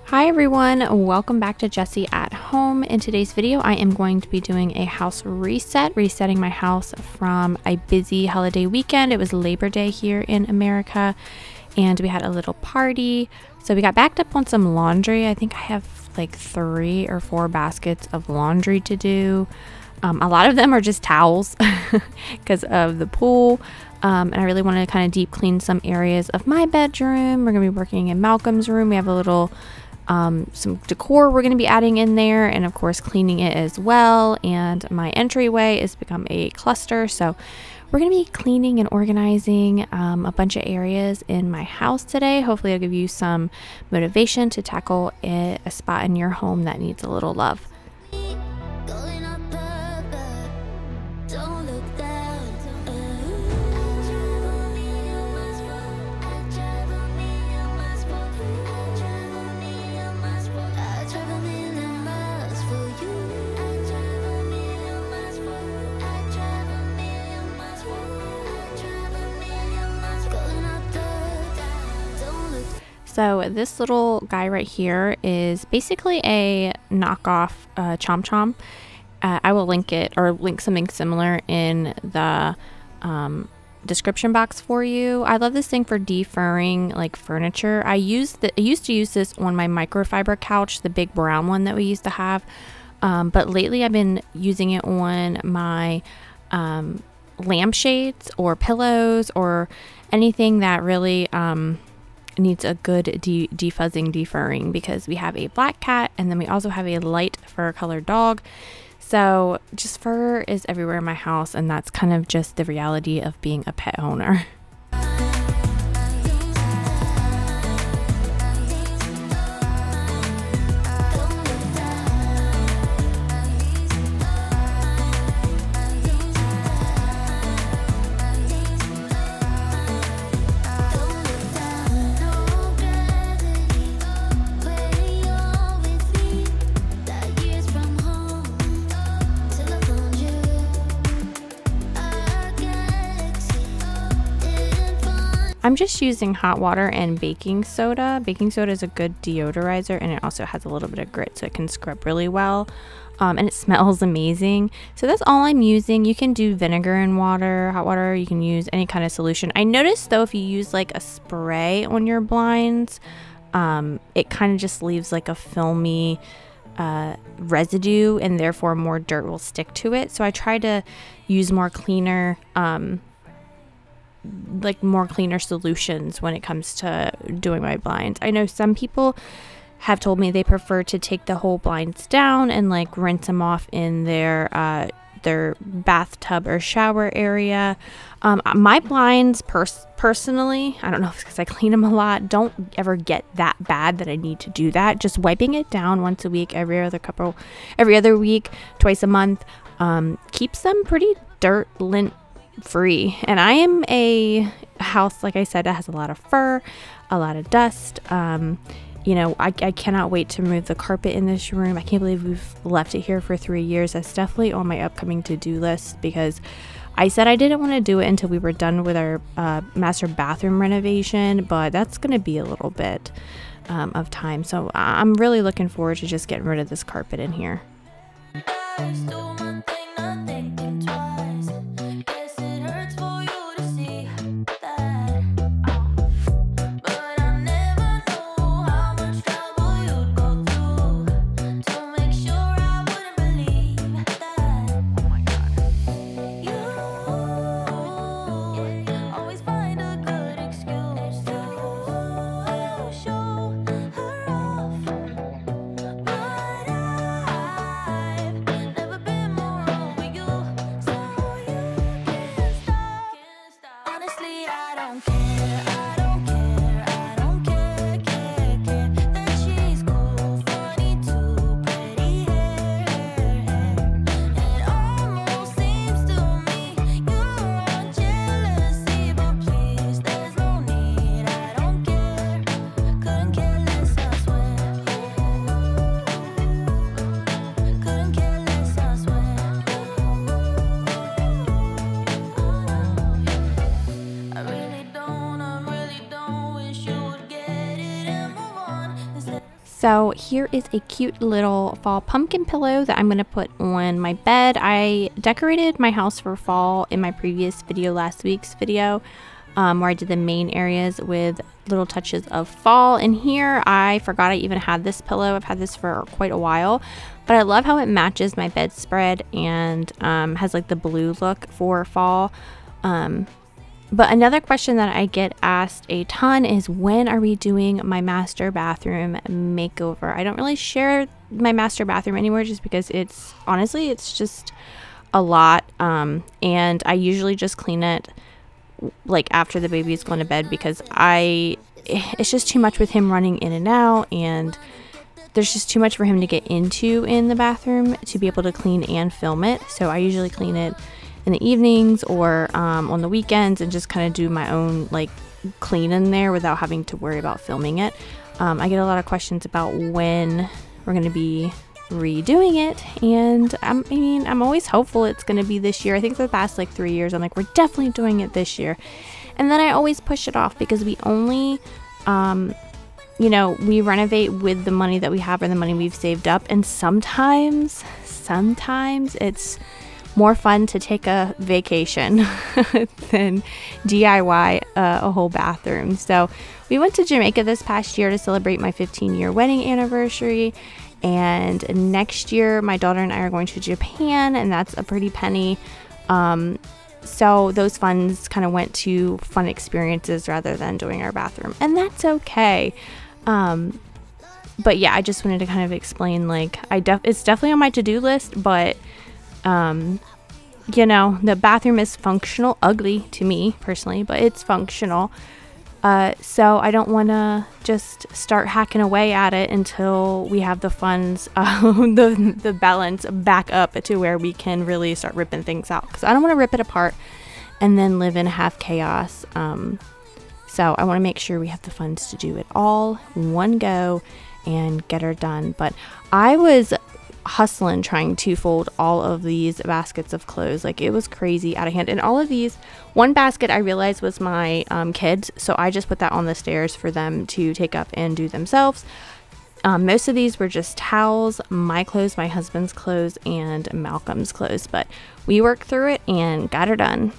Hi everyone, welcome back to Jessie at Home. In today's video, I am going to be doing a house reset, resetting my house from a busy holiday weekend. It was Labor Day here in America and we had a little party. So we got backed up on some laundry. I think I have like 3 or 4 baskets of laundry to do. A lot of them are just towels because of the pool. And I really want to kind of deep clean some areas of my bedroom. We're going to be working in Malcolm's room. We have a little some decor we're going to be adding in there, and of course cleaning it as well. And my entryway has become a cluster, so we're going to be cleaning and organizing a bunch of areas in my house today. Hopefully I'll give you some motivation to tackle a spot in your home that needs a little love. So this little guy right here is basically a knockoff Chom Chom. I will link it or link something similar in the description box for you. I love this thing for defurring like furniture. I used to use this on my microfiber couch, the big brown one that we used to have. But lately I've been using it on my lampshades or pillows or anything that really needs a good defuzzing, defurring, because we have a black cat and then we also have a light fur colored dog. So just fur is everywhere in my house, and that's kind of just the reality of being a pet owner. I'm just using hot water and baking soda. Baking soda is a good deodorizer, and it also has a little bit of grit, so it can scrub really well. And it smells amazing. So that's all I'm using. You can do vinegar and water, hot water. You can use any kind of solution. I noticed though, if you use like a spray on your blinds, it kind of just leaves like a filmy residue, and therefore more dirt will stick to it. So I try to use more cleaner solutions when it comes to doing my blinds. I know some people have told me they prefer to take the whole blinds down and like rinse them off in their bathtub or shower area. My blinds personally, I don't know if it's because I clean them a lot, don't ever get that bad that I need to do that. Just wiping it down once a week, every other week, twice a month, keeps them pretty dirt lint free. And I am a house, like I said, that has a lot of fur, a lot of dust. You know, I cannot wait to remove the carpet in this room. I can't believe we've left it here for 3 years. That's definitely on my upcoming to-do list, because I said I didn't want to do it until we were done with our master bathroom renovation, but that's going to be a little bit of time. So I'm really looking forward to just getting rid of this carpet in here. So here is a cute little fall pumpkin pillow that I'm going to put on my bed. I decorated my house for fall in my previous video, last week's video, where I did the main areas with little touches of fall. And here I forgot I even had this pillow. I've had this for quite a while, but I love how it matches my bedspread and has like the blue look for fall. But another question that I get asked a ton is, when are we doing my master bathroom makeover? I don't really share my master bathroom anymore just because it's just a lot. And I usually just clean it like after the baby's gone to bed, because it's just too much with him running in and out, and there's just too much for him to get into in the bathroom to be able to clean and film it. So I usually clean it in the evenings or on the weekends and just kind of do my own like clean in there without having to worry about filming it. I get a lot of questions about when we're going to be redoing it, and I'm always hopeful it's going to be this year. I think for the past like 3 years I'm like, we're definitely doing it this year, and then I always push it off because we only we renovate with the money that we have or the money we've saved up, and sometimes it's more fun to take a vacation than DIY a whole bathroom. So we went to Jamaica this past year to celebrate my 15-year wedding anniversary, and next year my daughter and I are going to Japan, and that's a pretty penny. So those funds kind of went to fun experiences rather than doing our bathroom, and that's okay. But yeah, I just wanted to kind of explain, like, it's definitely on my to-do list, but the bathroom is functional, ugly to me personally, but it's functional. So I don't want to just start hacking away at it until we have the funds, the balance back up to where we can really start ripping things out, because I don't want to rip it apart and then live in half chaos. So I want to make sure we have the funds to do it all in one go and get her done. But I was hustling trying to fold all of these baskets of clothes. Like, it was crazy out of hand. And all of these, one basket I realized was my kids, so I just put that on the stairs for them to take up and do themselves. Most of these were just towels, my clothes, my husband's clothes, and Malcolm's clothes, but we worked through it and got her done.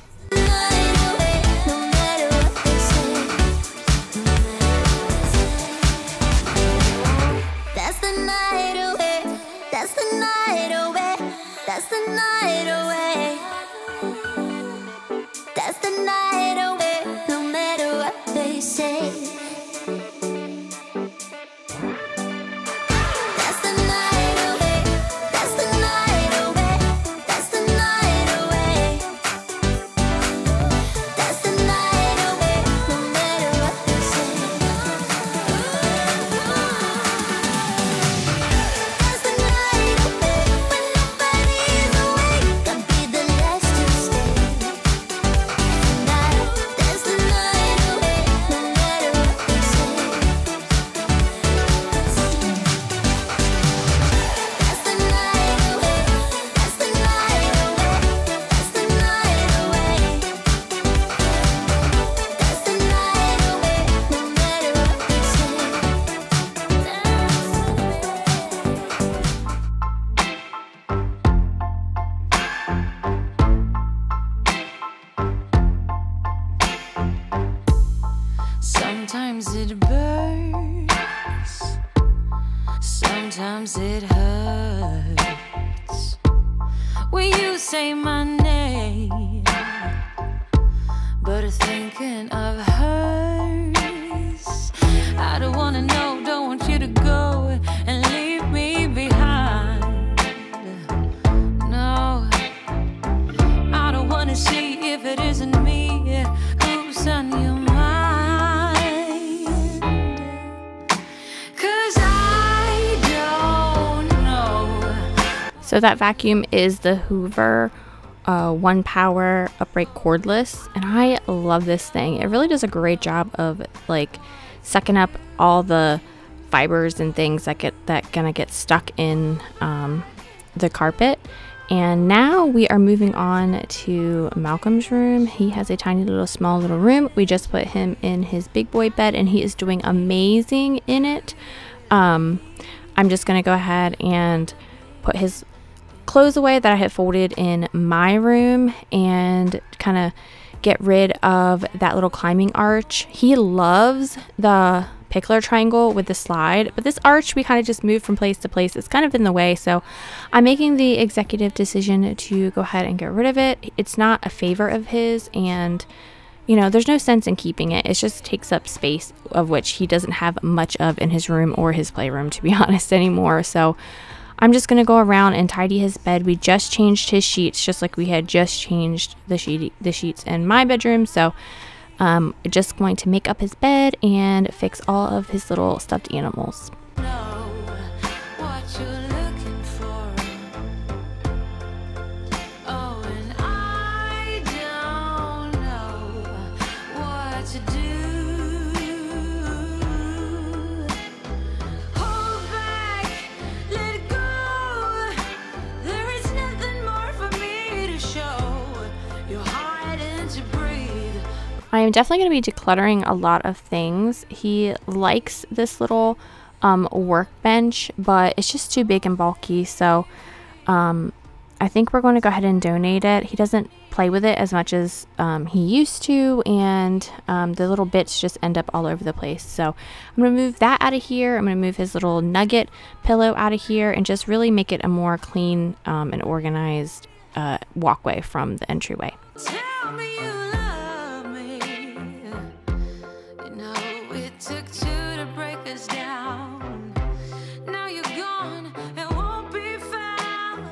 Sometimes it burns, sometimes it hurts when you say my name, but thinking of hers, I don't wanna know, don't want you to go and leave me behind. No, I don't wanna see if it isn't me who's on your mind. So that vacuum is the Hoover 1 Power upright cordless, and I love this thing. It really does a great job of like sucking up all the fibers and things that gonna get stuck in the carpet. And now we are moving on to Malcolm's room. He has a tiny little small little room. We just put him in his big boy bed and he is doing amazing in it. I'm just going to go ahead and put his clothes away that I had folded in my room and kind of get rid of that little climbing arch. He loves the pickler triangle with the slide, but this arch we kind of just moved from place to place. It's kind of in the way, so I'm making the executive decision to go ahead and get rid of it. It's not a favorite of his, and you know, there's no sense in keeping it. It just takes up space, of which he doesn't have much of in his room or his playroom, to be honest, anymore. So I'm just going to go around and tidy his bed. We just changed his sheets, just like we had just changed the sheets in my bedroom. So just going to make up his bed and fix all of his little stuffed animals. I am definitely going to be decluttering a lot of things. He likes this little workbench, but it's just too big and bulky, so I think we're going to go ahead and donate it. He doesn't play with it as much as he used to, and the little bits just end up all over the place. So I'm going to move that out of here. I'm going to move his little nugget pillow out of here and just really make it a more clean and organized walkway from the entryway. Tell me you love me. You know it took two to break us down. Now you're gone and won't be found.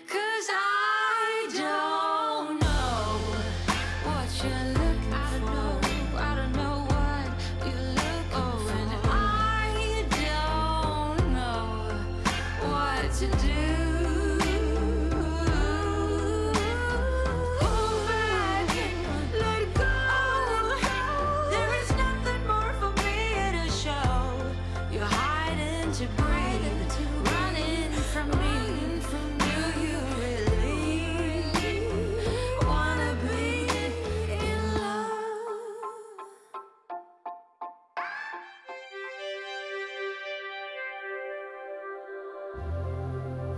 'Cause I don't know what you're looking for. I don't know what you're looking for. And I don't know what to do.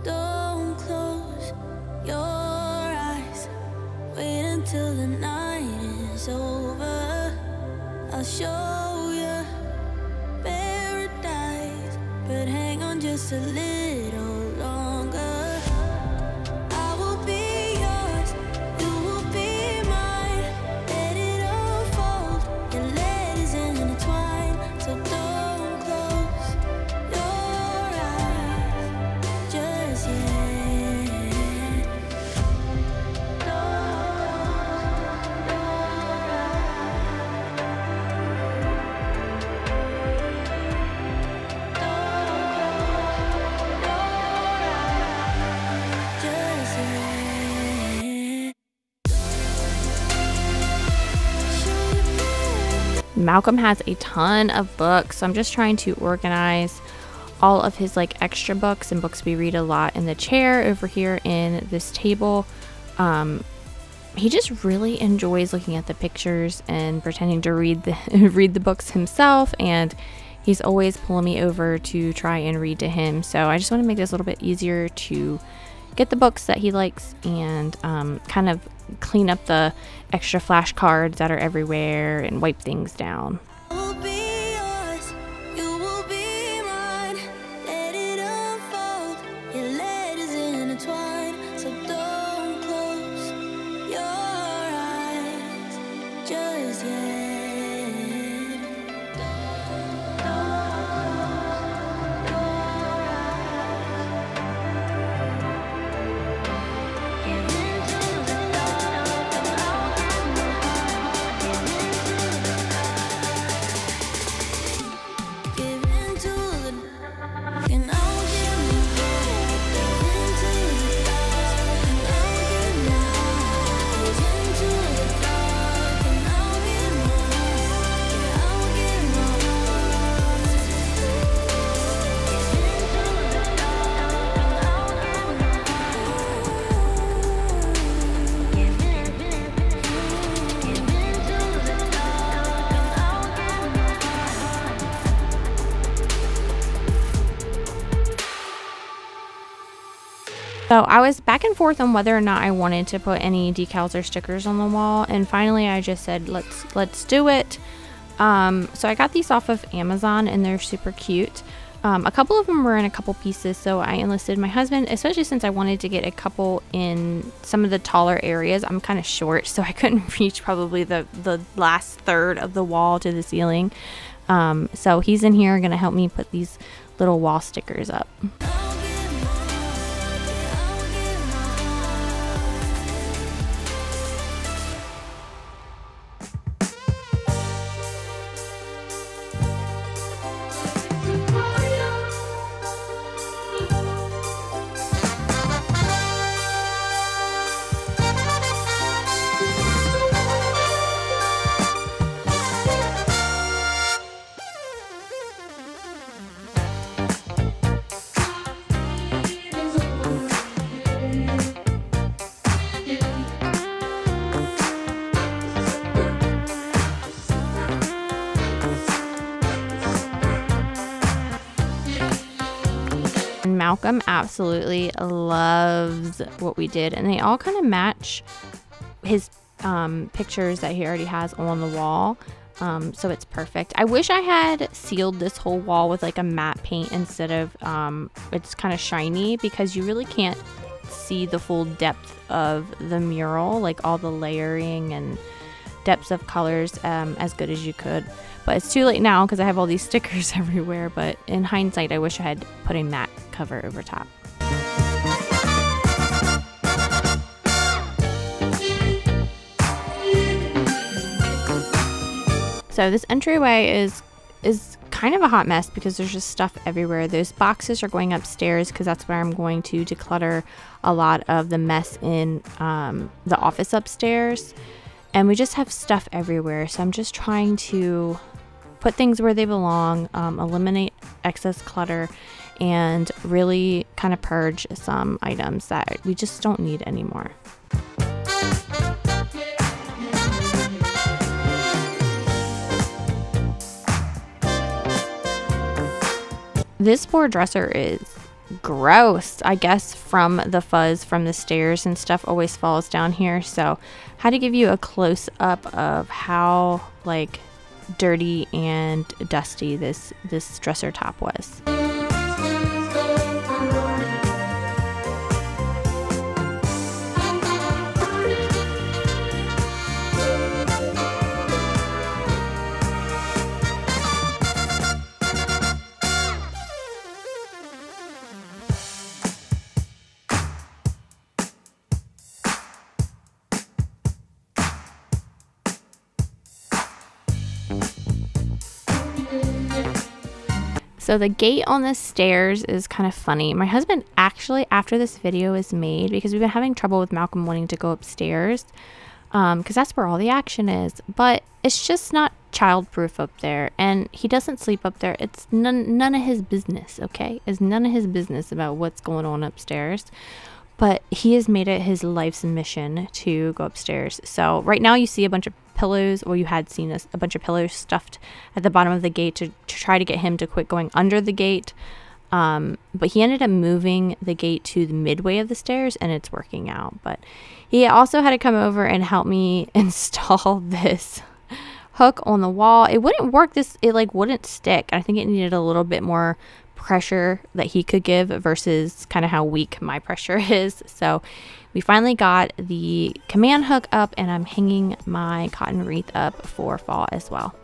Don't close your eyes. Wait until the night is over. I'll show you paradise, but hang on just a little longer. I will be yours, you will be mine. Let it unfold, your legs intertwine. So don't close your eyes just yet. Malcolm has a ton of books, so I'm just trying to organize all of his like extra books and books we read a lot in the chair over here in this table. He just really enjoys looking at the pictures and pretending to read the books himself, and he's always pulling me over to try and read to him. So I just want to make this a little bit easier to get the books that he likes and kind of clean up the extra flashcards that are everywhere and wipe things down. So I was back and forth on whether or not I wanted to put any decals or stickers on the wall, and finally I just said let's do it. So I got these off of Amazon and they're super cute. A couple of them were in a couple pieces, so I enlisted my husband, especially since I wanted to get a couple in some of the taller areas. I'm kind of short, so I couldn't reach probably the last third of the wall to the ceiling. So he's in here gonna help me put these little wall stickers up. Malcolm absolutely loves what we did, and they all kind of match his pictures that he already has on the wall, so it's perfect. I wish I had sealed this whole wall with like a matte paint instead of it's kind of shiny, because you really can't see the full depth of the mural, like all the layering and depths of colors as good as you could. But it's too late now because I have all these stickers everywhere, but in hindsight I wish I had put a matte cover over top. So this entryway is kind of a hot mess because there's just stuff everywhere. Those boxes are going upstairs because that's where I'm going to declutter a lot of the mess in the office upstairs. And we just have stuff everywhere, so I'm just trying to put things where they belong, eliminate excess clutter, and really kind of purge some items that we just don't need anymore. This floor dresser is gross. I guess from the fuzz from the stairs and stuff always falls down here, so I had to give you a close-up of how like dirty and dusty this dresser top was. So the gate on the stairs is kind of funny. My husband actually, after this video is made, because we've been having trouble with Malcolm wanting to go upstairs, because that's where all the action is, but it's just not childproof up there, and he doesn't sleep up there. It's none of his business, okay? It's none of his business about what's going on upstairs. But he has made it his life's mission to go upstairs. So right now you see a bunch of pillows, or you had seen a bunch of pillows stuffed at the bottom of the gate to try to get him to quit going under the gate. But he ended up moving the gate to the midway of the stairs, and it's working out. But he also had to come over and help me install this hook on the wall. It wouldn't work. It like wouldn't stick. I think it needed a little bit more pressure that he could give versus kind of how weak my pressure is. So we finally got the command hook up, and I'm hanging my cotton wreath up for fall as well.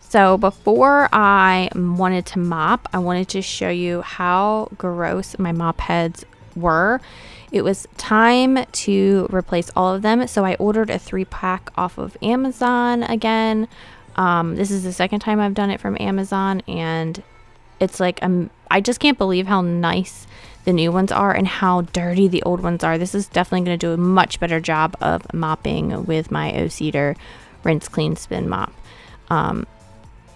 So before I wanted to mop, I wanted to show you how gross my mop heads were. It was time to replace all of them. So I ordered a 3-pack off of Amazon again. This is the second time I've done it from Amazon, and it's like, I just can't believe how nice the new ones are and how dirty the old ones are. This is definitely going to do a much better job of mopping with my O-Cedar rinse, clean, spin mop.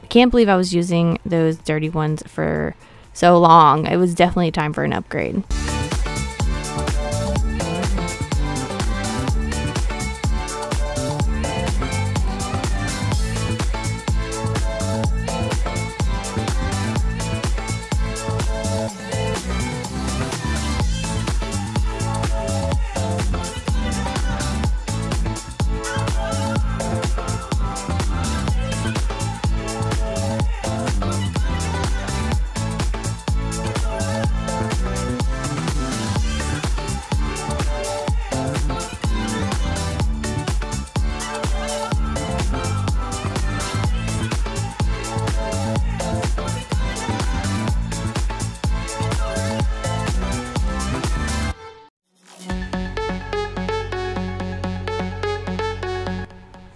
Can't believe I was using those dirty ones for so long. It was definitely time for an upgrade.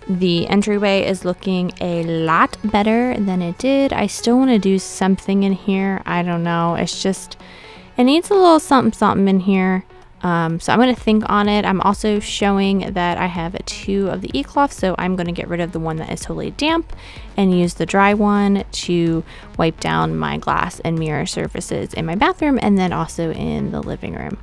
The entryway is looking a lot better than it did. I still want to do something in here. I don't know. It's just, it needs a little something in here. So I'm going to think on it. I'm also showing that I have 2 of the e-cloths, so I'm going to get rid of the one that is totally damp and use the dry one to wipe down my glass and mirror surfaces in my bathroom and then also in the living room.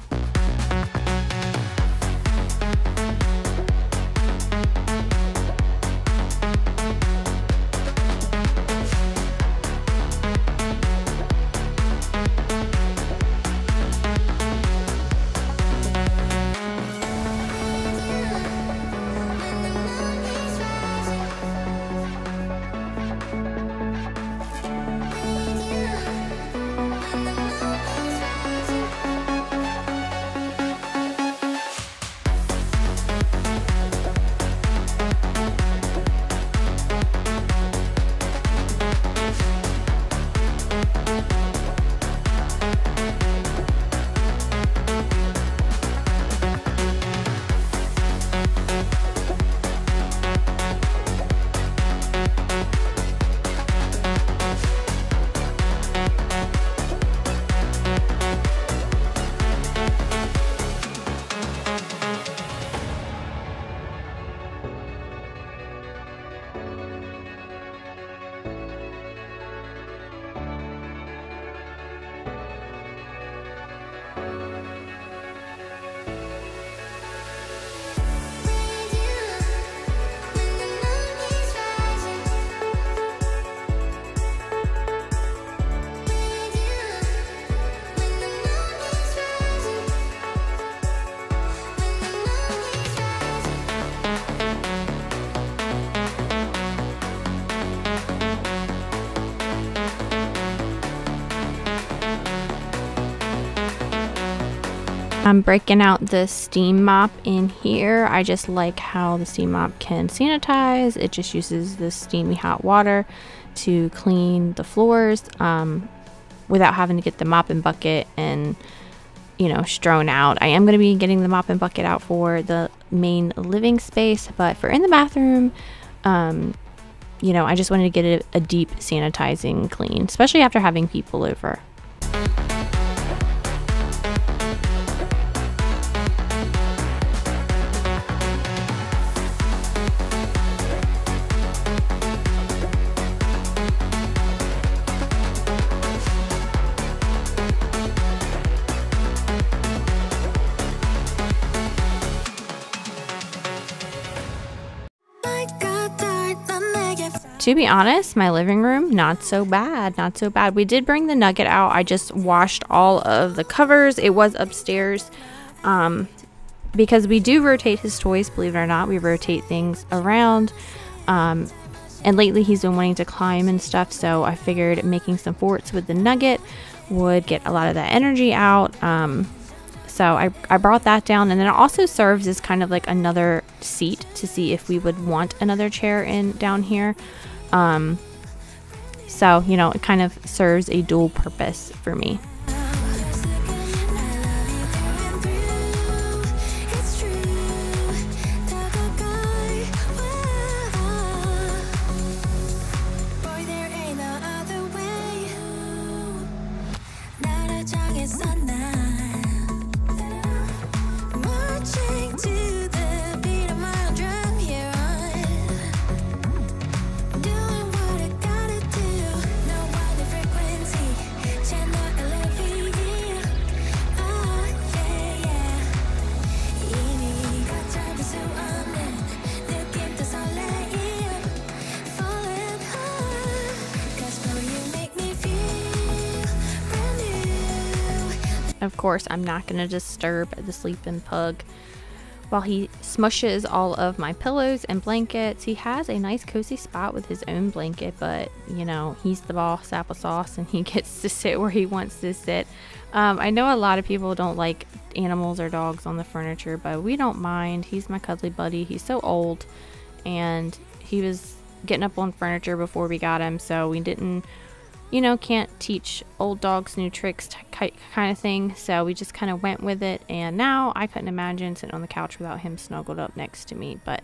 I'm breaking out the steam mop in here. I just like how the steam mop can sanitize. It just uses the steamy hot water to clean the floors without having to get the mop and bucket and, you know, strewn out. I am going to be getting the mop and bucket out for the main living space, but for in the bathroom, you know, I just wanted to get a deep sanitizing clean, especially after having people over. To be honest, my living room, not so bad, not so bad. We did bring the Nugget out. I just washed all of the covers. It was upstairs because we do rotate his toys, believe it or not. We rotate things around. And lately he's been wanting to climb and stuff, so I figured making some forts with the Nugget would get a lot of that energy out. So I brought that down, and then it also serves as kind of like another seat to see if we would want another chair in down here. So, you know, it kind of serves a dual purpose for me. Of course, I'm not going to disturb the sleeping pug while he smushes all of my pillows and blankets. He has a nice cozy spot with his own blanket, but you know, he's the boss, applesauce, and he gets to sit where he wants to sit. I know a lot of people don't like animals or dogs on the furniture, but we don't mind. He's my cuddly buddy. He's so old, and he was getting up on furniture before we got him, so we didn't, you know, can't teach old dogs new tricks kind of thing. So we just kind of went with it. And now I couldn't imagine sitting on the couch without him snuggled up next to me. But,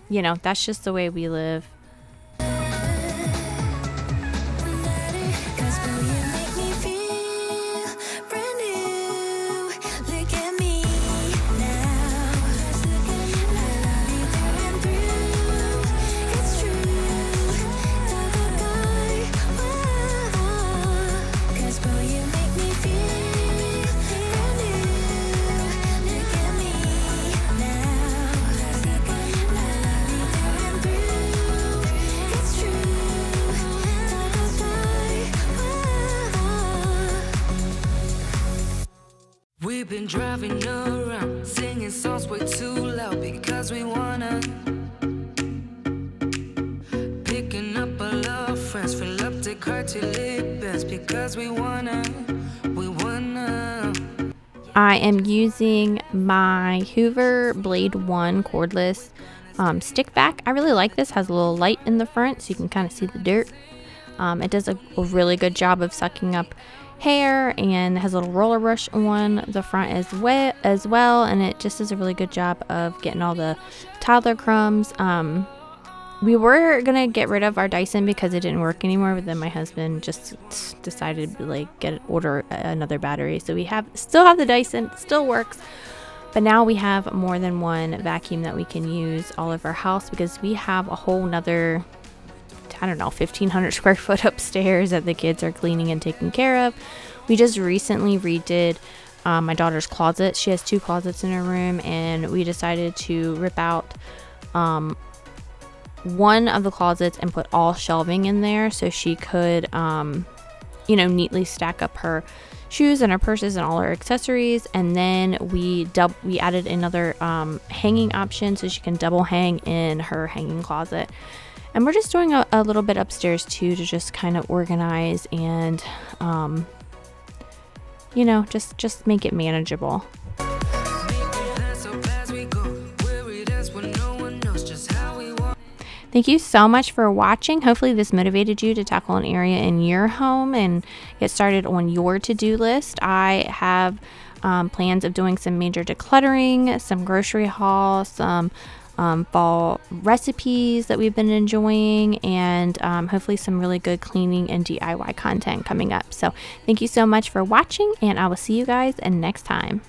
you know, that's just the way we live. We've been driving around, singing songs way too loud because we wanna. Picking up all our friends, fill up the car till it bends because we wanna. I am using my Hoover Blade 1 cordless stick vac. I really like this. Has a little light in the front so you can kind of see the dirt. It does a really good job of sucking up hair, and has a little roller brush on the front as well, and it just does a really good job of getting all the toddler crumbs. We were gonna get rid of our Dyson because it didn't work anymore, but then my husband just decided to like order another battery. So we still have the Dyson, it still works, but now we have more than one vacuum that we can use all over our house because we have a whole nother, I don't know, 1,500 square foot upstairs that the kids are cleaning and taking care of. We just recently redid my daughter's closet. She has 2 closets in her room, and we decided to rip out one of the closets and put all shelving in there so she could, you know, neatly stack up her shoes and her purses and all her accessories. And then we added another hanging option so she can double hang in her hanging closet. And we're just doing a little bit upstairs too to just kind of organize and, you know, just make it manageable. Thank you so much for watching. Hopefully this motivated you to tackle an area in your home and get started on your to-do list. I have plans of doing some major decluttering, some grocery haul, some fall recipes that we've been enjoying, and hopefully some really good cleaning and DIY content coming up. So thank you so much for watching, and I will see you guys next time.